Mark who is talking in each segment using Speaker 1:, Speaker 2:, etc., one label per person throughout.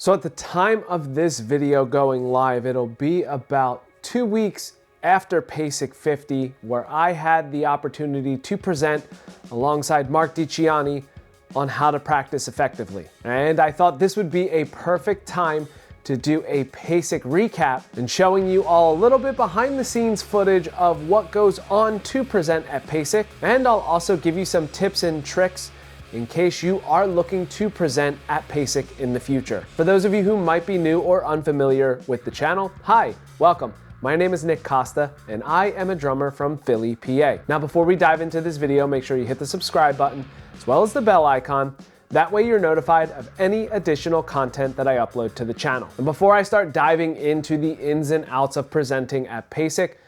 Speaker 1: So at the time of this video going live, it'll be about 2 weeks after PASIC 50, where I had the opportunity to present alongside Marc Dicciani on how to practice effectively. And I thought this would be a perfect time to do a PASIC recap and showing you all a little bit behind the scenes footage of what goes on to present at PASIC. And I'll also give you some tips and tricks in case you are looking to present at PASIC in the future. For those of you who might be new or unfamiliar with the channel, hi, welcome. My name is Nick Costa, and I am a drummer from Philly, PA. Now, before we dive into this video, make sure you hit the subscribe button, as well as the bell icon. That way you're notified of any additional content that I upload to the channel. And before I start diving into the ins and outs of presenting at PASIC,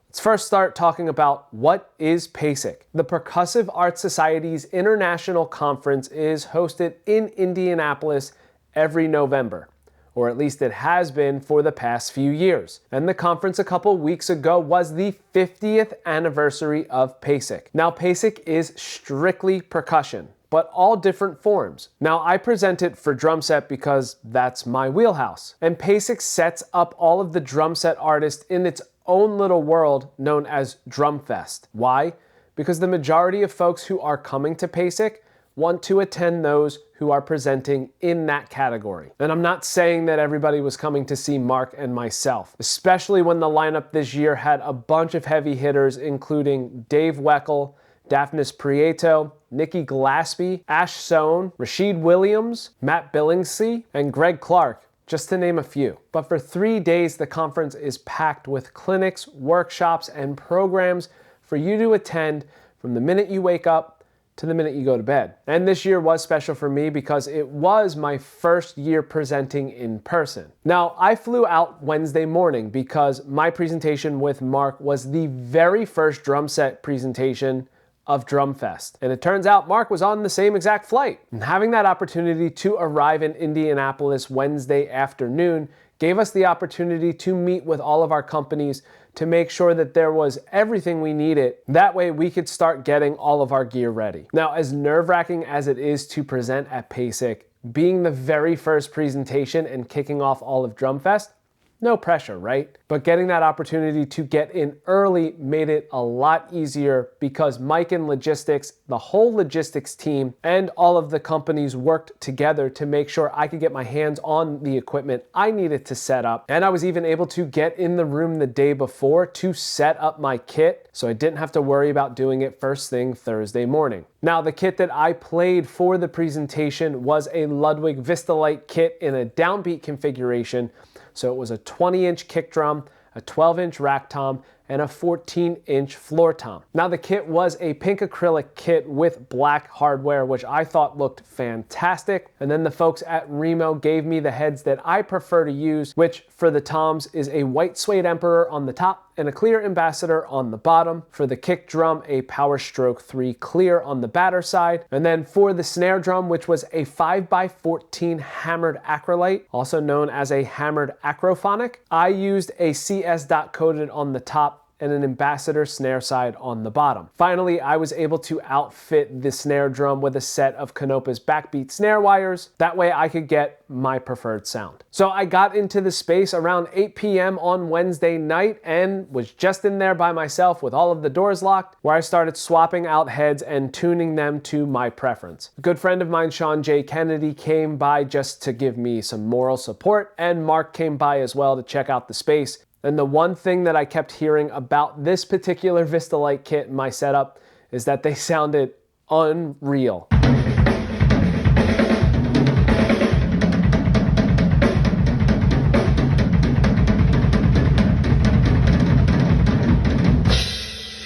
Speaker 1: let's first start talking about what is PASIC. The Percussive Arts Society's International Conference is hosted in Indianapolis every November, or at least it has been for the past few years. And the conference a couple weeks ago was the 50th anniversary of PASIC. Now, PASIC is strictly percussion, but all different forms. Now, I present it for drum set because that's my wheelhouse. And PASIC sets up all of the drum set artists in its own little world known as Drumfest. Why? Because the majority of folks who are coming to PASIC want to attend those who are presenting in that category. And I'm not saying that everybody was coming to see Marc and myself, especially when the lineup this year had a bunch of heavy hitters, including Dave Weckl, Daphnis Prieto, Nikki Glaspie, Ash Sohn, Rashid Williams, Matt Billingsley, and Greg Clark, just to name a few. But for 3 days, the conference is packed with clinics, workshops, and programs for you to attend from the minute you wake up to the minute you go to bed. And this year was special for me because it was my first year presenting in person. Now, I flew out Wednesday morning because my presentation with Marc was the very first drum set presentation of Drumfest. And it turns out Marc was on the same exact flight. And having that opportunity to arrive in Indianapolis Wednesday afternoon gave us the opportunity to meet with all of our companies to make sure that there was everything we needed. That way we could start getting all of our gear ready. Now, as nerve-wracking as it is to present at PASIC, being the very first presentation and kicking off all of Drumfest, no pressure, right? But getting that opportunity to get in early made it a lot easier because Mike and logistics, the whole logistics team, and all of the companies worked together to make sure I could get my hands on the equipment I needed to set up. And I was even able to get in the room the day before to set up my kit, so I didn't have to worry about doing it first thing Thursday morning. Now, the kit that I played for the presentation was a Ludwig Vistalite kit in a downbeat configuration. So it was a 20-inch kick drum, a 12-inch rack tom, and a 14-inch floor tom. Now, the kit was a pink acrylic kit with black hardware, which I thought looked fantastic. And then the folks at Remo gave me the heads that I prefer to use, which for the toms is a white suede Emperor on the top and a clear Ambassador on the bottom. For the kick drum, a Power Stroke 3 clear on the batter side. And then for the snare drum, which was a 5x14 hammered acrylite, also known as a hammered acrophonic, I used a CS dot coated on the top and an Ambassador snare side on the bottom. Finally, I was able to outfit the snare drum with a set of Canopa's backbeat snare wires. That way I could get my preferred sound. So I got into the space around 8 p.m. on Wednesday night and was just in there by myself with all of the doors locked, where I started swapping out heads and tuning them to my preference. A good friend of mine, Sean J. Kennedy, came by just to give me some moral support, and Marc came by as well to check out the space. And the one thing that I kept hearing about this particular Vistalite kit in my setup is that they sounded unreal.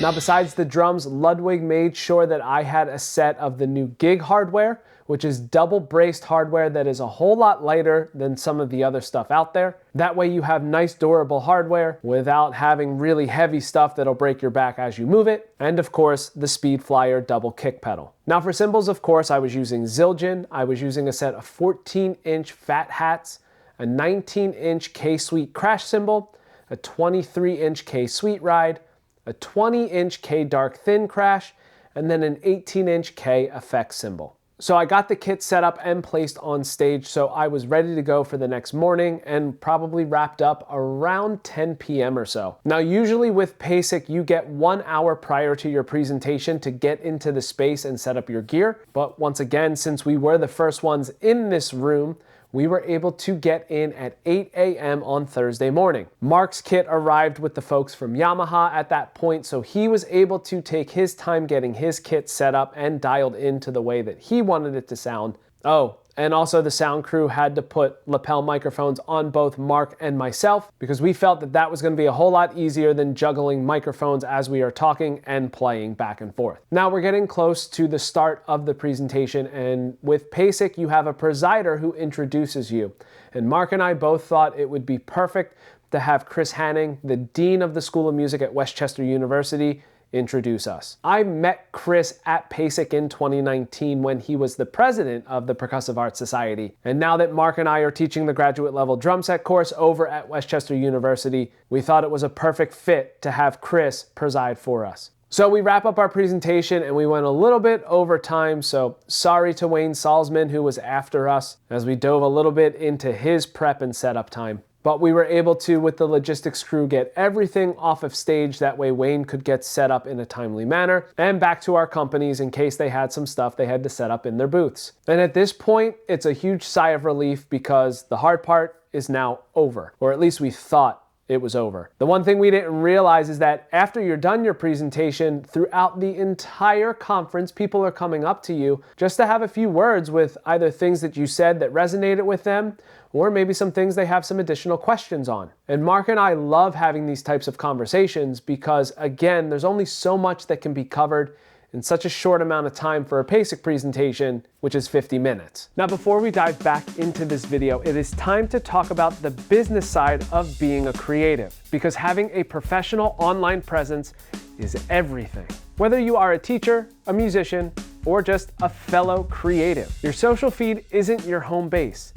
Speaker 1: Now, besides the drums, Ludwig made sure that I had a set of the new gig hardware, which is double braced hardware that is a whole lot lighter than some of the other stuff out there. That way you have nice durable hardware without having really heavy stuff that'll break your back as you move it. And of course, the Speed Flyer double kick pedal. Now for cymbals, of course, I was using Zildjian. I was using a set of 14-inch fat hats, a 19-inch K-Sweet crash cymbal, a 23-inch K-Sweet ride, a 20-inch K Dark Thin crash, and then an 18-inch K effect cymbal. So I got the kit set up and placed on stage, so I was ready to go for the next morning and probably wrapped up around 10 p.m. or so. Now, usually with PASIC, you get 1 hour prior to your presentation to get into the space and set up your gear. But once again, since we were the first ones in this room, we were able to get in at 8 a.m. on Thursday morning. Marc's kit arrived with the folks from Yamaha at that point, so he was able to take his time getting his kit set up and dialed into the way that he wanted it to sound. Oh, and also the sound crew had to put lapel microphones on both Marc and myself because we felt that that was going to be a whole lot easier than juggling microphones as we are talking and playing back and forth. Now we're getting close to the start of the presentation, and with PASIC you have a presider who introduces you. And Marc and I both thought it would be perfect to have Chris Hanning, the Dean of the School of Music at Westchester University, introduce us. I met Chris at PASIC in 2019 when he was the president of the Percussive Arts Society. And now that Marc and I are teaching the graduate level drum set course over at Westchester University, we thought it was a perfect fit to have Chris preside for us. So we wrap up our presentation and we went a little bit over time, so sorry to Wayne Salzman who was after us as we dove a little bit into his prep and setup time. But we were able to, with the logistics crew, get everything off of stage. That way Wayne could get set up in a timely manner and back to our companies in case they had some stuff they had to set up in their booths. And at this point, it's a huge sigh of relief because the hard part is now over, or at least we thought it was over. The one thing we didn't realize is that after you're done your presentation, throughout the entire conference, people are coming up to you just to have a few words with either things that you said that resonated with them, or maybe some things they have some additional questions on. And Marc and I love having these types of conversations because, again, there's only so much that can be covered in such a short amount of time for a PASIC presentation, which is 50 minutes. Now, before we dive back into this video, it is time to talk about the business side of being a creative, because having a professional online presence is everything. Whether you are a teacher, a musician, or just a fellow creative, your social feed isn't your home base.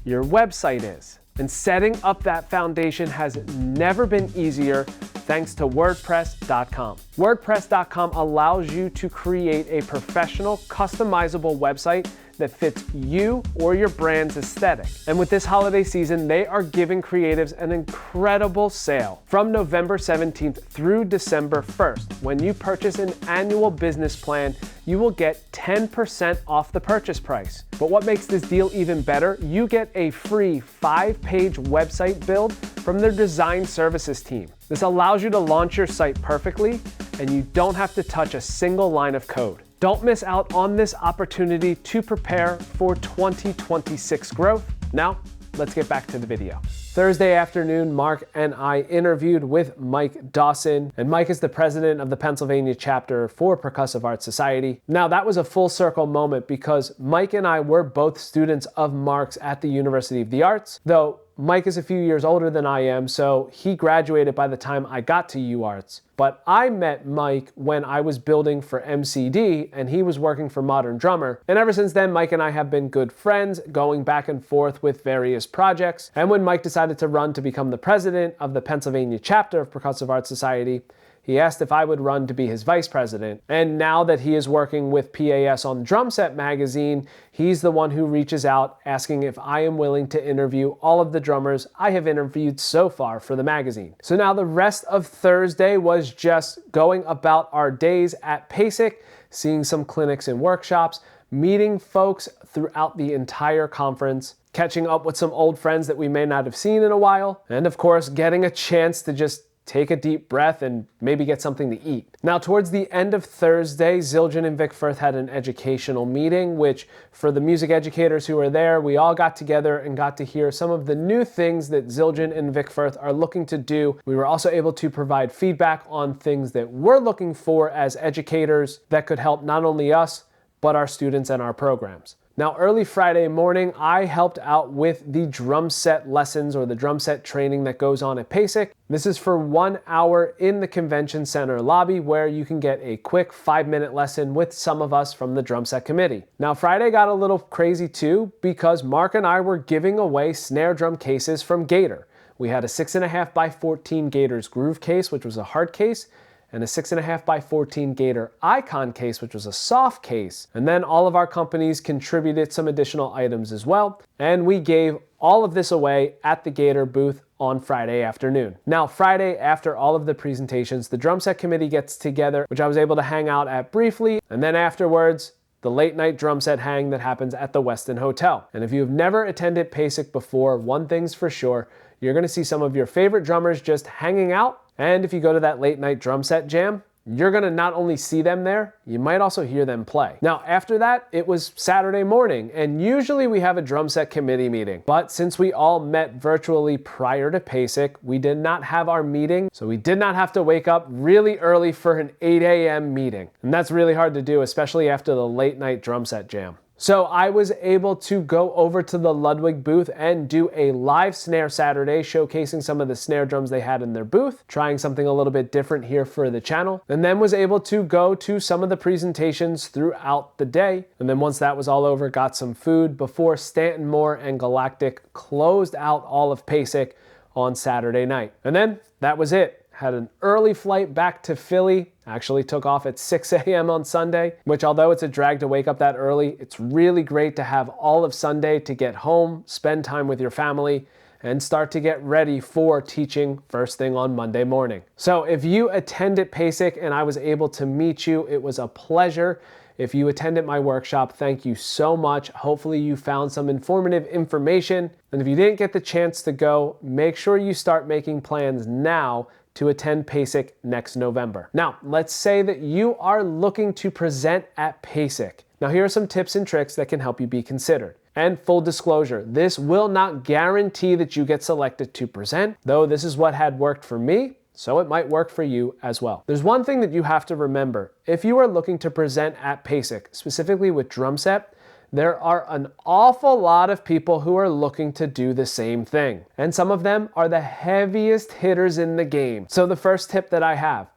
Speaker 1: Your website is. And setting up that foundation has never been easier thanks to WordPress.com. WordPress.com allows you to create a professional, customizable website that fits you or your brand's aesthetic. And with this holiday season, they are giving creatives an incredible sale. From November 17th through December 1st, when you purchase an annual business plan, you will get 10% off the purchase price. But what makes this deal even better, you get a free 5-page website build from their design services team. This allows you to launch your site perfectly, and you don't have to touch a single line of code. Don't miss out on this opportunity to prepare for 2026 growth. Now, let's get back to the video. Thursday afternoon, Marc and I interviewed with Mike Dawson, and Mike is the president of the Pennsylvania chapter for Percussive Arts Society. Now, that was a full circle moment because Mike and I were both students of Marc's at the University of the Arts, though Mike is a few years older than I am, so he graduated by the time I got to UArts. But I met Mike when I was building for MCD and he was working for Modern Drummer. And ever since then, Mike and I have been good friends, going back and forth with various projects. And when Mike decided to run to become the president of the Pennsylvania chapter of Percussive Arts Society, he asked if I would run to be his vice president. And now that he is working with PAS on Drumset magazine, he's the one who reaches out asking if I am willing to interview all of the drummers I have interviewed so far for the magazine. So now the rest of Thursday was just going about our days at PASIC, seeing some clinics and workshops, meeting folks throughout the entire conference, catching up with some old friends that we may not have seen in a while, and of course, getting a chance to just take a deep breath and maybe get something to eat. Now, towards the end of Thursday, Zildjian and Vic Firth had an educational meeting, which for the music educators who were there, we all got together and got to hear some of the new things that Zildjian and Vic Firth are looking to do. We were also able to provide feedback on things that we're looking for as educators that could help not only us, but our students and our programs. Now, early Friday morning, I helped out with the drum set lessons or the drum set training that goes on at PASIC. This is for 1 hour in the convention center lobby where you can get a quick 5-minute lesson with some of us from the Drumset Committee. Now, Friday got a little crazy too because Marc and I were giving away snare drum cases from Gator. We had a 6.5 by 14 Gator's Groove case, which was a hard case, and a 6.5x14 Gator Icon case, which was a soft case. And then all of our companies contributed some additional items as well. And we gave all of this away at the Gator booth on Friday afternoon. Now, Friday, after all of the presentations, the Drumset Committee gets together, which I was able to hang out at briefly. And then afterwards, the late night drum set hang that happens at the Westin Hotel. And if you've never attended PASIC before, one thing's for sure, you're gonna see some of your favorite drummers just hanging out. And if you go to that late night drum set jam, you're gonna not only see them there, you might also hear them play. Now, after that, it was Saturday morning, and usually we have a Drumset Committee meeting. But since we all met virtually prior to PASIC, we did not have our meeting, so we did not have to wake up really early for an 8 a.m. meeting. And that's really hard to do, especially after the late night Drumset jam. So I was able to go over to the Ludwig booth and do a live snare Saturday, showcasing some of the snare drums they had in their booth, trying something a little bit different here for the channel, and then was able to go to some of the presentations throughout the day. And then once that was all over, got some food before Stanton Moore and Galactic closed out all of PASIC on Saturday night. And then that was it. Had an early flight back to Philly, actually took off at 6 a.m. on Sunday, which although it's a drag to wake up that early, it's really great to have all of Sunday to get home, spend time with your family, and start to get ready for teaching first thing on Monday morning. So if you attended PASIC and I was able to meet you, it was a pleasure. If you attended my workshop, thank you so much. Hopefully you found some informative information. And if you didn't get the chance to go, make sure you start making plans now to attend PASIC next November. Now, let's say that you are looking to present at PASIC. Now, here are some tips and tricks that can help you be considered. And full disclosure, this will not guarantee that you get selected to present, though this is what had worked for me, so it might work for you as well. There's one thing that you have to remember. If you are looking to present at PASIC, specifically with Drumset, there are an awful lot of people who are looking to do the same thing. And some of them are the heaviest hitters in the game. So the first tip that I have,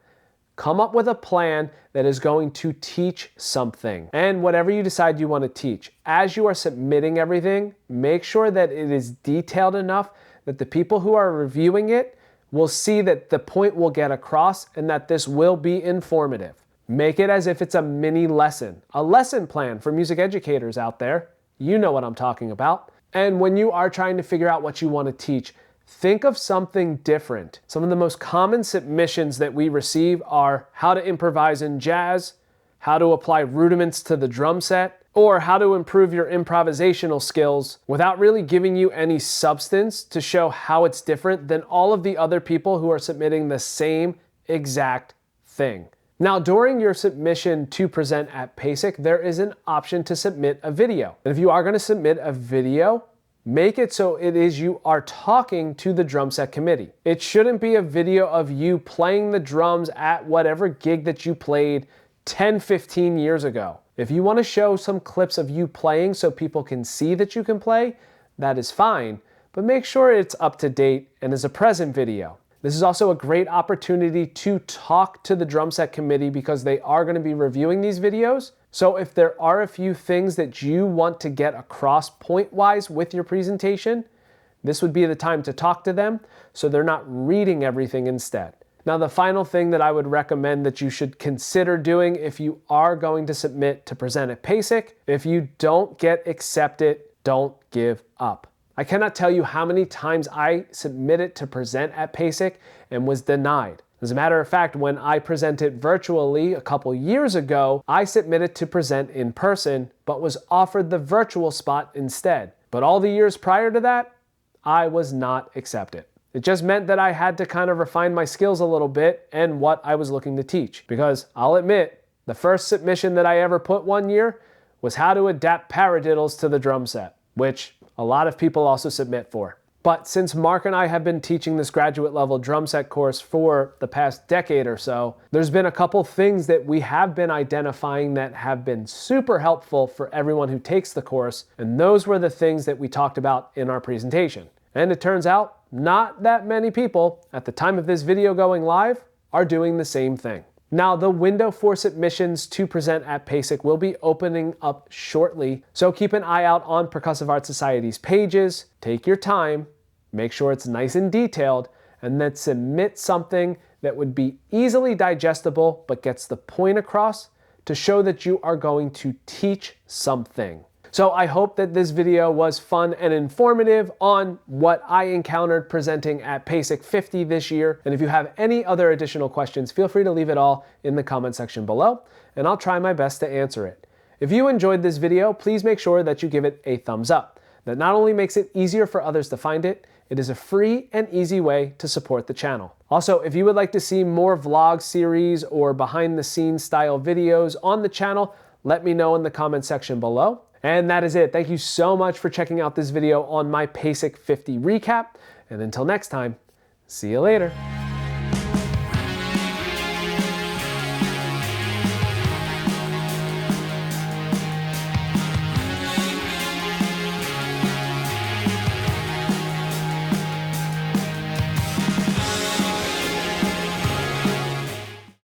Speaker 1: come up with a plan that is going to teach something. And whatever you decide you want to teach, as you are submitting everything, make sure that it is detailed enough that the people who are reviewing it will see that the point will get across and that this will be informative. Make it as if it's a mini lesson, a lesson plan for music educators out there. You know what I'm talking about. And when you are trying to figure out what you want to teach, think of something different. Some of the most common submissions that we receive are how to improvise in jazz, how to apply rudiments to the drum set, or how to improve your improvisational skills without really giving you any substance to show how it's different than all of the other people who are submitting the same exact thing. Now, during your submission to present at PASIC, there is an option to submit a video. And if you are going to submit a video, make it so it is you are talking to the Drumset Committee. It shouldn't be a video of you playing the drums at whatever gig that you played 10, 15 years ago. If you want to show some clips of you playing so people can see that you can play, that is fine, but make sure it's up to date and is a present video. This is also a great opportunity to talk to the Drumset Committee because they are going to be reviewing these videos. So if there are a few things that you want to get across point-wise with your presentation, this would be the time to talk to them so they're not reading everything instead. Now, the final thing that I would recommend that you should consider doing if you are going to submit to present at PASIC, if you don't get accepted, don't give up. I cannot tell you how many times I submitted to present at PASIC and was denied. As a matter of fact, when I presented virtually a couple years ago, I submitted to present in person, but was offered the virtual spot instead. But all the years prior to that, I was not accepted. It just meant that I had to kind of refine my skills a little bit and what I was looking to teach. Because I'll admit, the first submission that I ever put one year was how to adapt paradiddles to the drum set, which a lot of people also submit for. But since Marc and I have been teaching this graduate level drum set course for the past decade or so, there's been a couple things that we have been identifying that have been super helpful for everyone who takes the course, and those were the things that we talked about in our presentation. And it turns out, not that many people, at the time of this video going live, are doing the same thing. Now, the window for submissions to present at PASIC will be opening up shortly, so keep an eye out on Percussive Art Society's pages, take your time, make sure it's nice and detailed, and then submit something that would be easily digestible but gets the point across to show that you are going to teach something. So I hope that this video was fun and informative on what I encountered presenting at PASIC 50 this year. And if you have any other additional questions, feel free to leave it all in the comment section below, and I'll try my best to answer it. If you enjoyed this video, please make sure that you give it a thumbs up. That not only makes it easier for others to find it, it is a free and easy way to support the channel. Also, if you would like to see more vlog series or behind the scenes style videos on the channel, let me know in the comment section below. And that is it. Thank you so much for checking out this video on my PASIC 50 recap. And until next time, see you later.